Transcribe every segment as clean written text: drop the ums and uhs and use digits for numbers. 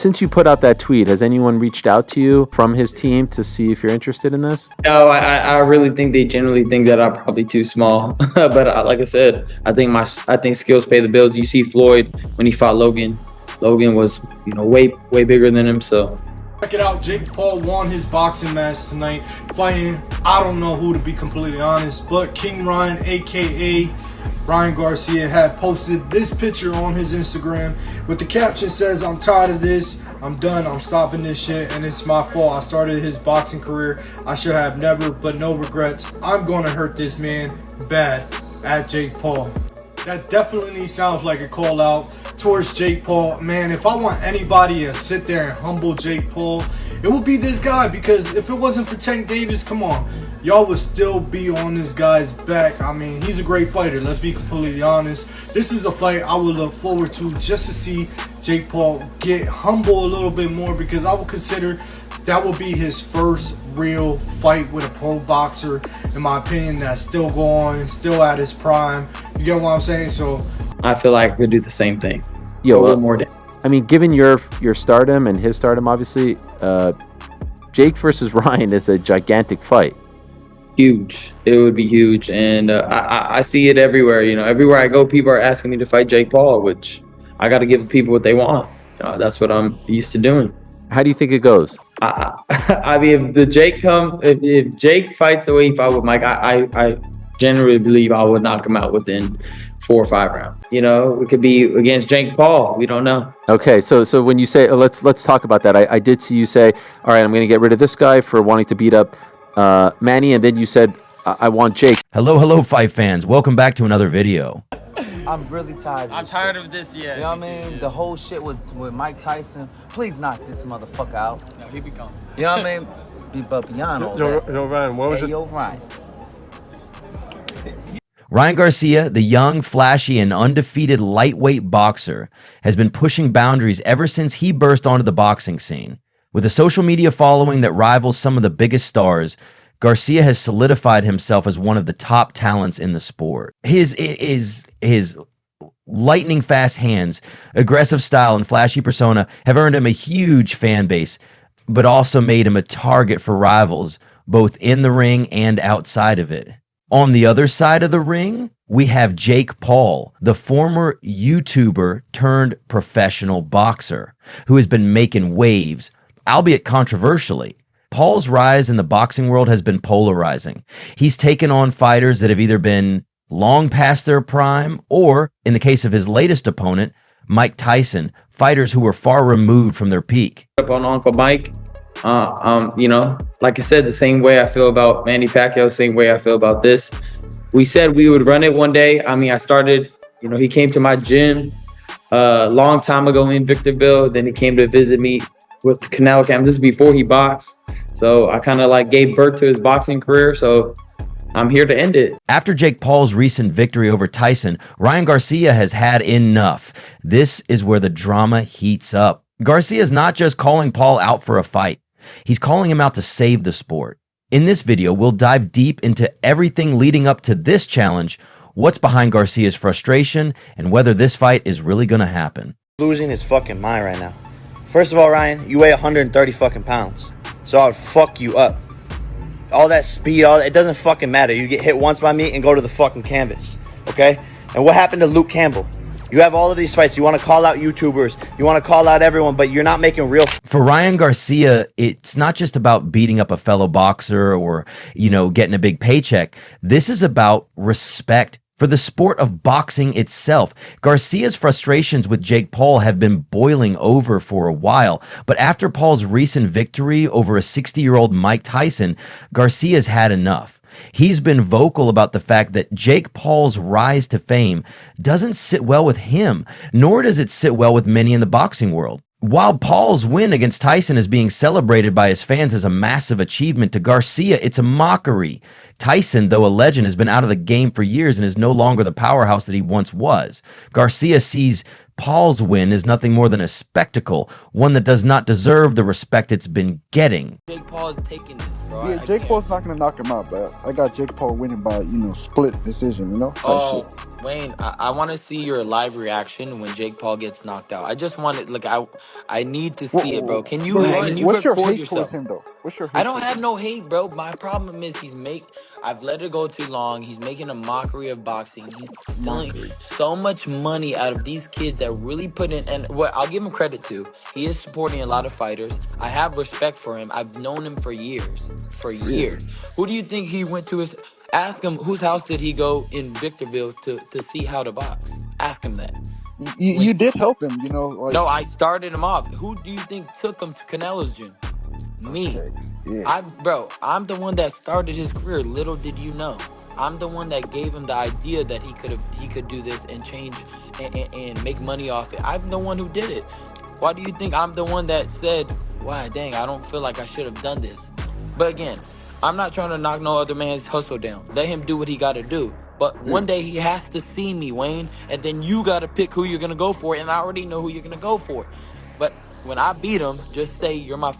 Since you put out that tweet, has anyone reached out to you from his team to see if you're interested in this? No, I really think they generally think that I'm probably too small. But like I said, I think skills pay the bills. You see Floyd when he fought Logan. Logan was, way bigger than him. So check it out. Jake Paul won his boxing match tonight, fighting, I don't know who, to be completely honest, but King Ryan, aka Ryan Garcia, had posted this picture on his Instagram with the caption says, "I'm tired of this. I'm done. I'm stopping this shit, and it's my fault. I started his boxing career. I should have never, but no regrets. I'm gonna hurt this man bad." At Jake Paul. That definitely sounds like a call out towards Jake Paul. Man, if I want anybody to sit there and humble Jake Paul, it would be this guy, because if it wasn't for Tank Davis, come on, y'all would still be on this guy's back. I mean, he's a great fighter, let's be completely honest. This is a fight I would look forward to, just to see Jake Paul get humble a little bit more, because I would consider that will be his first real fight with a pro boxer, in my opinion, that's still going, still at his prime. You get what I'm saying? So I feel like I could do the same thing. Yo, a little more damage. I mean, given your stardom and his stardom, obviously, Jake versus Ryan is a gigantic fight. Huge. It would be huge, and I see it everywhere. Everywhere I go, people are asking me to fight Jake Paul, which I got to give people what they want. That's what I'm used to doing. How do you think it goes? I mean, if Jake fights the way he fought with Mike, I generally believe I would knock him out within 4 or 5 rounds. It could be against Jake Paul. We don't know. Okay, so when you say let's talk about that, I did see you say, all right, I'm going to get rid of this guy for wanting to beat up Manny, and then you said I want Jake. Hello, fight fans. Welcome back to another video. I'm really tired. I'm tired of this, yeah. You know what I mean? The whole shit with Mike Tyson. Please knock this motherfucker out. No, he be gone. You know what I mean? But beyond all that. Yo, Ryan, what was it? Yo, Ryan. Ryan Garcia, the young, flashy, and undefeated lightweight boxer, has been pushing boundaries ever since he burst onto the boxing scene. With a social media following that rivals some of the biggest stars, Garcia has solidified himself as one of the top talents in the sport. His lightning fast hands, aggressive style, and flashy persona have earned him a huge fan base, but also made him a target for rivals, both in the ring and outside of it. On the other side of the ring, we have Jake Paul, the former YouTuber turned professional boxer, who has been making waves, albeit controversially. Paul's rise in the boxing world has been polarizing. He's taken on fighters that have either been long past their prime, or, in the case of his latest opponent, Mike Tyson, fighters who were far removed from their peak. Up on Uncle Mike, like I said, the same way I feel about Manny Pacquiao, same way I feel about this. We said we would run it one day. I mean, I started, he came to my gym a long time ago in Victorville. Then he came to visit me with the Canal Camp. This is before he boxed. So I kind of gave birth to his boxing career. So I'm here to end it. After Jake Paul's recent victory over Tyson, Ryan Garcia has had enough. This is where the drama heats up. Garcia is not just calling Paul out for a fight. He's calling him out to save the sport. In this video, we'll dive deep into everything leading up to this challenge, what's behind Garcia's frustration, and whether this fight is really going to happen. Losing his fucking mind right now. First of all, Ryan, you weigh 130 fucking pounds. So I would fuck you up. All that speed, it doesn't fucking matter. You get hit once by me and go to the fucking canvas, okay? And what happened to Luke Campbell? You have all of these fights. You want to call out YouTubers. You want to call out everyone, but you're not making real. For Ryan Garcia, it's not just about beating up a fellow boxer or, getting a big paycheck. This is about respect for the sport of boxing itself. Garcia's frustrations with Jake Paul have been boiling over for a while, but after Paul's recent victory over a 60-year-old Mike Tyson, Garcia's had enough. He's been vocal about the fact that Jake Paul's rise to fame doesn't sit well with him, nor does it sit well with many in the boxing world. While Paul's win against Tyson is being celebrated by his fans as a massive achievement, to Garcia, it's a mockery. Tyson, though a legend, has been out of the game for years and is no longer the powerhouse that he once was. Garcia sees Paul's win is nothing more than a spectacle, one that does not deserve the respect it's been getting. Jake Paul is taking this, bro. Yeah, Jake Paul's not gonna knock him out, but I got Jake Paul winning by, split decision, type shit. Wayne, I want to see your live reaction when Jake Paul gets knocked out. I just want it, like, I need to see it, bro. Can you What's your record hate yourself? towards him, though? What's your hate I don't towards have him? no hate, bro. My problem is I've let it go too long. He's making a mockery of boxing. He's stealing so much money out of these kids that really put in, and what I'll give him credit to, he is supporting a lot of fighters. I have respect for him. I've known him for years. Who do you think he went to his, ask him whose house did he go in Victorville to see how to box? Ask him that. You did help him, No, I started him off. Who do you think took him to Canelo's gym? Me. Okay, yeah. I'm the one that started his career. Little did you know. I'm the one that gave him the idea that he could do this and change and make money off it. I'm the one who did it. Why do you think I'm the one that said, "Wow, dang, I don't feel like I should have done this"? But again, I'm not trying to knock no other man's hustle down. Let him do what he got to do. But one day he has to see me, Wayne, and then you got to pick who you're gonna go for. And I already know who you're gonna go for. But when I beat him, just say you're my.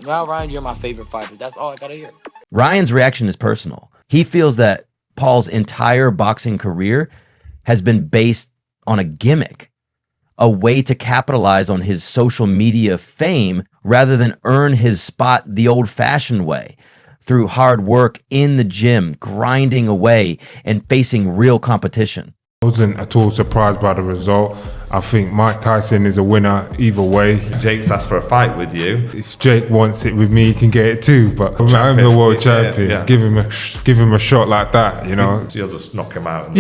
Well, Ryan, you're my favorite fighter. That's all I gotta hear. Ryan's reaction is personal. He feels that Paul's entire boxing career has been based on a gimmick, a way to capitalize on his social media fame rather than earn his spot the old-fashioned way, through hard work in the gym, grinding away, and facing real competition. I wasn't at all surprised by the result. I think Mike Tyson is a winner either way. Jake's asked for a fight with you. If Jake wants it with me, he can get it too. But I'm the world champion. Yeah. Give him a shot like that, You'll just knock him out in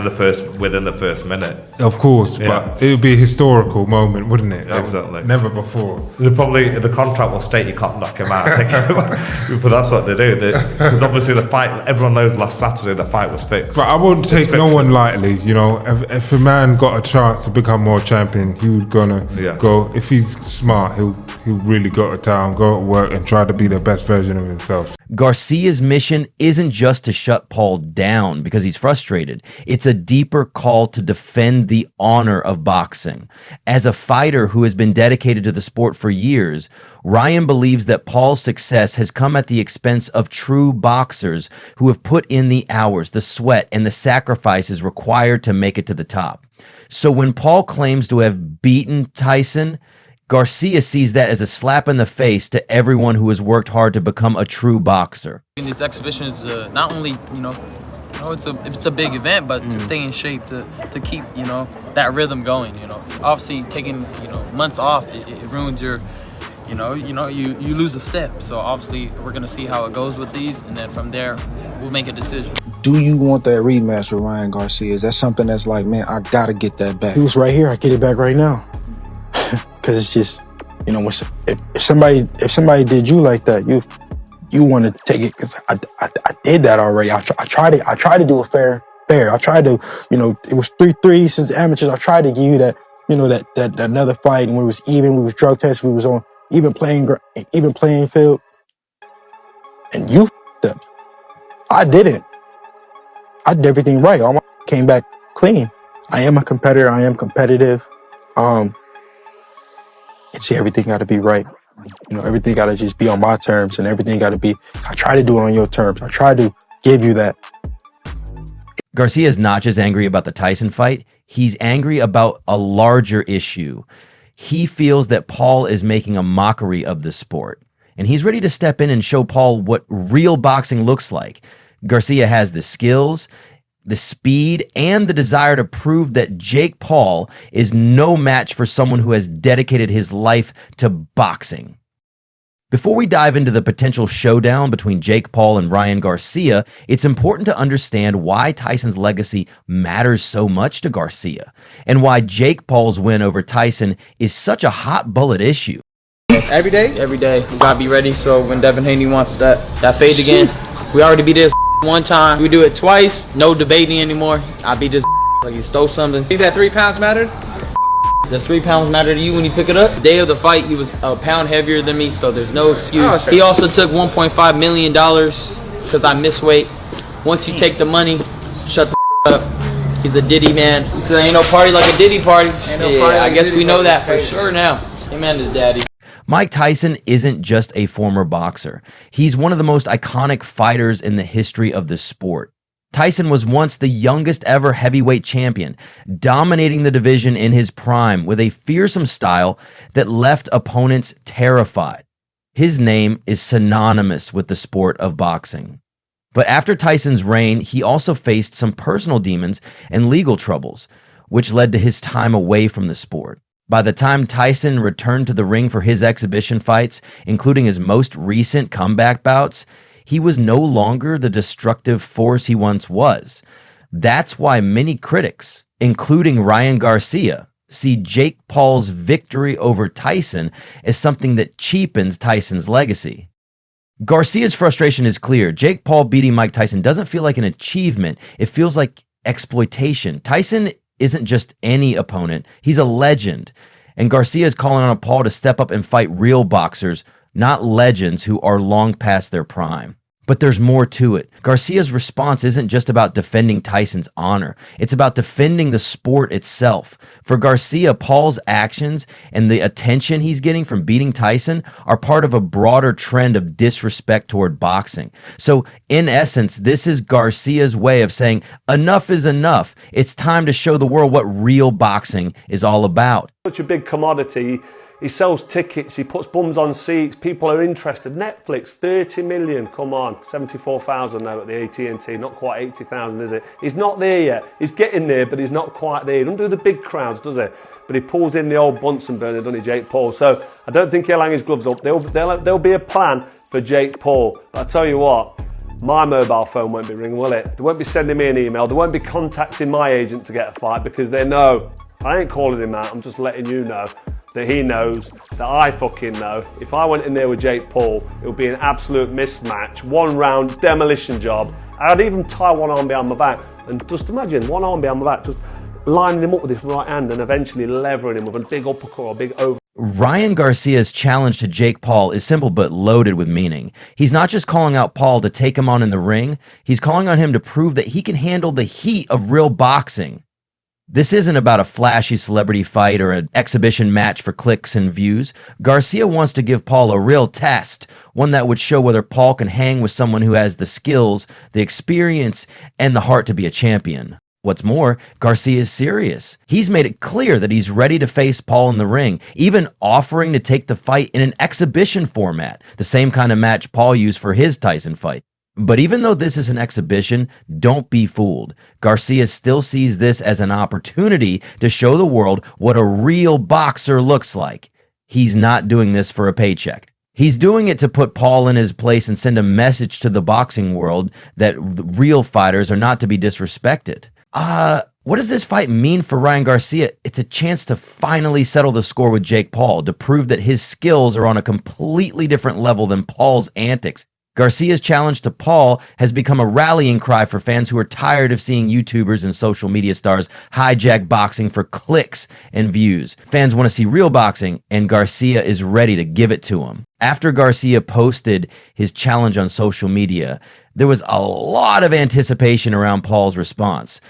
the first round, within the first minute. Of course, but it would be a historical moment, wouldn't it? Exactly. Never before. The contract will state you can't knock him out. But that's what they do. Because obviously the fight, everyone knows last Saturday the fight was fixed. But I won't take no one lightly. If a man got a chance to become world champion, he would gonna go. If he's smart, he'll really go to town, go to work, and try to be the best version of himself. Garcia's mission isn't just to shut Paul down because he's frustrated. It's a deeper call to defend the honor of boxing. As a fighter who has been dedicated to the sport for years, Ryan believes that Paul's success has come at the expense of true boxers who have put in the hours, the sweat, and the sacrifices required to make it to the top. So when Paul claims to have beaten Tyson, Garcia sees that as a slap in the face to everyone who has worked hard to become a true boxer. This exhibition is not only, it's a big event, but to stay in shape, to keep, that rhythm going, Obviously taking, months off, it ruins your, you lose a step. So obviously we're going to see how it goes with these, and then from there we'll make a decision. Do you want that rematch with Ryan Garcia? Is that something that's like, man, I got to get that back? He was right here. I get it back right now. Because it's just, if somebody did you like that, you want to take it. Because I did that already. I tried to do it fair. I tried to, it was 3-3 since the amateurs. I tried to give you that, that another fight, and when it was even, we was drug tested, we was on even playing field, and you f***ed up. I didn't. I did everything right. All my came back clean. I am a competitor. I am competitive. And see, everything got to be right. Everything got to just be on my terms, and everything got to be, I try to do it on your terms. I try to give you that. Garcia is not just angry about the Tyson fight. He's angry about a larger issue. He feels that Paul is making a mockery of the sport, and he's ready to step in and show Paul what real boxing looks like. Garcia has the skills, the speed, and the desire to prove that Jake Paul is no match for someone who has dedicated his life to boxing. Before we dive into the potential showdown between Jake Paul and Ryan Garcia, it's important to understand why Tyson's legacy matters so much to Garcia, and why Jake Paul's win over Tyson is such a hot bullet issue. Every day? Every day. We gotta be ready, so when Devin Haney wants that fade again, we already beat this one time. We do it twice, no debating anymore. I beat this like he stole something. Think that 3 pounds mattered? Does 3 pounds matter to you when you pick it up? The day of the fight, he was a pound heavier than me, so there's no excuse. Oh, sure. He also took $1.5 million because I missed weight. Once you take the money, shut the up. He's a Diddy man. He said, ain't no party like a Diddy party. I guess we know that for sure now. Him and his daddy. Mike Tyson isn't just a former boxer. He's one of the most iconic fighters in the history of the sport. Tyson was once the youngest ever heavyweight champion, dominating the division in his prime with a fearsome style that left opponents terrified. His name is synonymous with the sport of boxing. But after Tyson's reign, he also faced some personal demons and legal troubles, which led to his time away from the sport. By the time Tyson returned to the ring for his exhibition fights, including his most recent comeback bouts, he was no longer the destructive force he once was. That's why many critics, including Ryan Garcia, see Jake Paul's victory over Tyson as something that cheapens Tyson's legacy. Garcia's frustration is clear. Jake Paul beating Mike Tyson doesn't feel like an achievement. It feels like exploitation. Tyson isn't just any opponent. He's a legend. And Garcia is calling on Paul to step up and fight real boxers, not legends who are long past their prime. But there's more to it. Garcia's response isn't just about defending Tyson's honor. It's about defending the sport itself. For Garcia, Paul's actions and the attention he's getting from beating Tyson are part of a broader trend of disrespect toward boxing. So in essence, this is Garcia's way of saying, enough is enough. It's time to show the world what real boxing is all about. Such a big commodity. He sells tickets, he puts bums on seats, people are interested. Netflix, 30 million, come on. 74,000 now at the AT&T, not quite 80,000, is it? He's not there yet. He's getting there, but he's not quite there. He doesn't do the big crowds, does he? But he pulls in the old Bunsen burner, doesn't he, Jake Paul? So I don't think he'll hang his gloves up. There'll be a plan for Jake Paul. But I tell you what, my mobile phone won't be ringing, will it? They won't be sending me an email. They won't be contacting my agent to get a fight because they know. I ain't calling him out, I'm just letting you know that he knows, that I fucking know. If I went in there with Jake Paul, it would be an absolute mismatch, one round demolition job. I'd even tie one arm behind my back and just imagine one arm behind my back, just lining him up with his right hand and eventually levering him with a big uppercut or a big over. Ryan Garcia's challenge to Jake Paul is simple but loaded with meaning. He's not just calling out Paul to take him on in the ring, he's calling on him to prove that he can handle the heat of real boxing. This isn't about a flashy celebrity fight or an exhibition match for clicks and views. Garcia wants to give Paul a real test, one that would show whether Paul can hang with someone who has the skills, the experience, and the heart to be a champion. What's more, Garcia is serious. He's made it clear that he's ready to face Paul in the ring, even offering to take the fight in an exhibition format, the same kind of match Paul used for his Tyson fight. But even though this is an exhibition, don't be fooled. Garcia still sees this as an opportunity to show the world what a real boxer looks like. He's not doing this for a paycheck. He's doing it to put Paul in his place and send a message to the boxing world that real fighters are not to be disrespected. What does this fight mean for Ryan Garcia? It's a chance to finally settle the score with Jake Paul, to prove that his skills are on a completely different level than Paul's antics. Garcia's challenge to Paul has become a rallying cry for fans who are tired of seeing YouTubers and social media stars hijack boxing for clicks and views. Fans want to see real boxing, and Garcia is ready to give it to them. After Garcia posted his challenge on social media, there was a lot of anticipation around Paul's response.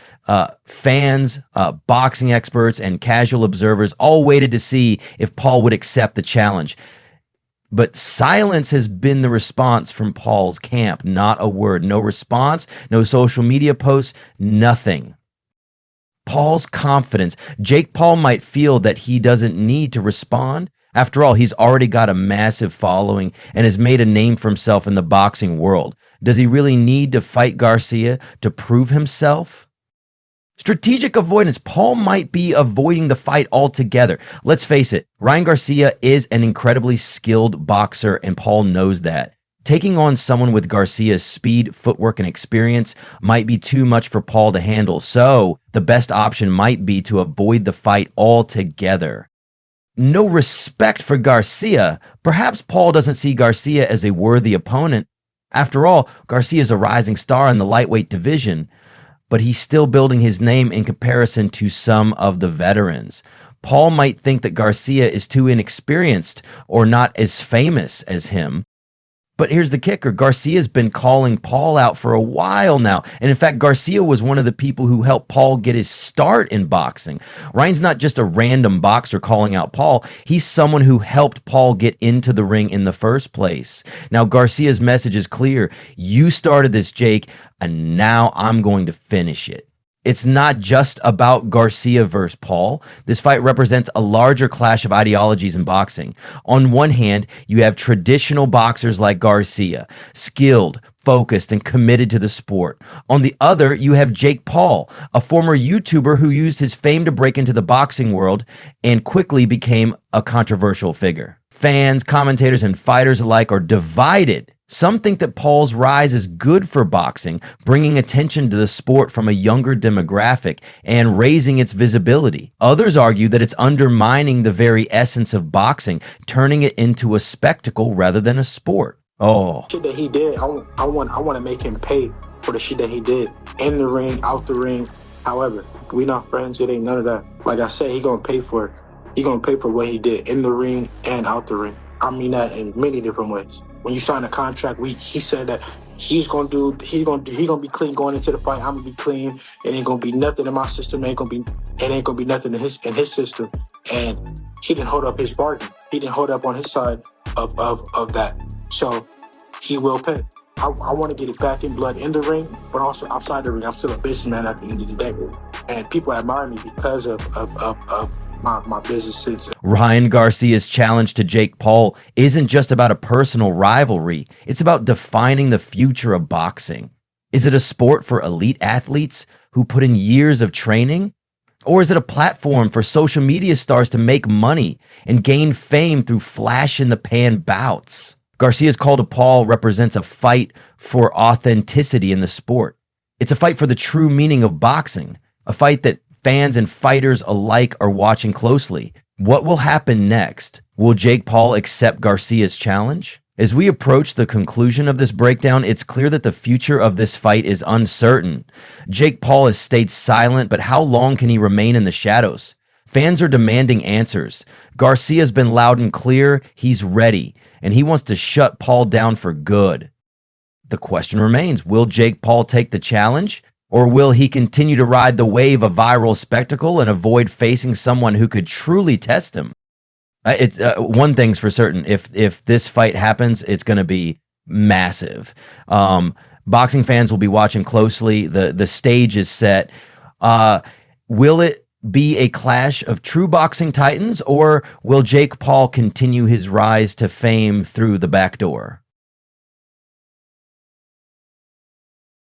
Fans, boxing experts, and casual observers all waited to see if Paul would accept the challenge. But silence has been the response from Paul's camp. Not a word. No response, no social media posts, nothing. Paul's confidence. Jake Paul might feel that he doesn't need to respond. After all, he's already got a massive following and has made a name for himself in the boxing world. Does he really need to fight Garcia to prove himself? Strategic avoidance. Paul might be avoiding the fight altogether. Let's face it, Ryan Garcia is an incredibly skilled boxer, and Paul knows that. Taking on someone with Garcia's speed, footwork, and experience might be too much for Paul to handle, so the best option might be to avoid the fight altogether. No respect for Garcia. Perhaps Paul doesn't see Garcia as a worthy opponent. After all, Garcia is a rising star in the lightweight division, but he's still building his name in comparison to some of the veterans. Paul might think that Garcia is too inexperienced or not as famous as him. But here's the kicker. Garcia's been calling Paul out for a while now. And in fact, Garcia was one of the people who helped Paul get his start in boxing. Ryan's not just a random boxer calling out Paul. He's someone who helped Paul get into the ring in the first place. Now, Garcia's message is clear. You started this, Jake, and now I'm going to finish it. It's not just about Garcia versus Paul. This fight represents a larger clash of ideologies in boxing. On one hand, you have traditional boxers like Garcia, skilled, focused, and committed to the sport. On the other, you have Jake Paul, a former YouTuber who used his fame to break into the boxing world and quickly became a controversial figure. Fans, commentators, and fighters alike are divided. Some think that Paul's rise is good for boxing, bringing attention to the sport from a younger demographic and raising its visibility. Others argue that it's undermining the very essence of boxing, turning it into a spectacle rather than a sport. Oh. Shit that he did, I want to make him pay for the shit that he did in the ring, out the ring. However, we not friends. It ain't none of that. Like I said, he gonna pay for it. He gonna pay for what he did in the ring and out the ring. I mean that in many different ways. When you sign a contract, he said that he gonna be clean going into the fight. I'm gonna be clean. It ain't gonna be nothing in my system. It ain't gonna be nothing in his system. And he didn't hold up his bargain. He didn't hold up on his side of that. So he will pay. I want to get it back in blood in the ring, but also outside the ring. I'm still a businessman at the end of the day, and people admire me because of my business sense. Ryan Garcia's challenge to Jake Paul isn't just about a personal rivalry. It's about defining the future of boxing. Is it a sport for elite athletes who put in years of training? Or is it a platform for social media stars to make money and gain fame through flash-in-the-pan bouts? Garcia's call to Paul represents a fight for authenticity in the sport. It's a fight for the true meaning of boxing, a fight that fans and fighters alike are watching closely. What will happen next? Will Jake Paul accept Garcia's challenge? As we approach the conclusion of this breakdown, it's clear that the future of this fight is uncertain. Jake Paul has stayed silent, but how long can he remain in the shadows? Fans are demanding answers. Garcia's been loud and clear. He's ready, and he wants to shut Paul down for good. The question remains, will Jake Paul take the challenge? Or will he continue to ride the wave of viral spectacle and avoid facing someone who could truly test him? It's one thing's for certain. If this fight happens, it's going to be massive. Boxing fans will be watching closely. The stage is set. Will it be a clash of true boxing titans, or will Jake Paul continue his rise to fame through the back door?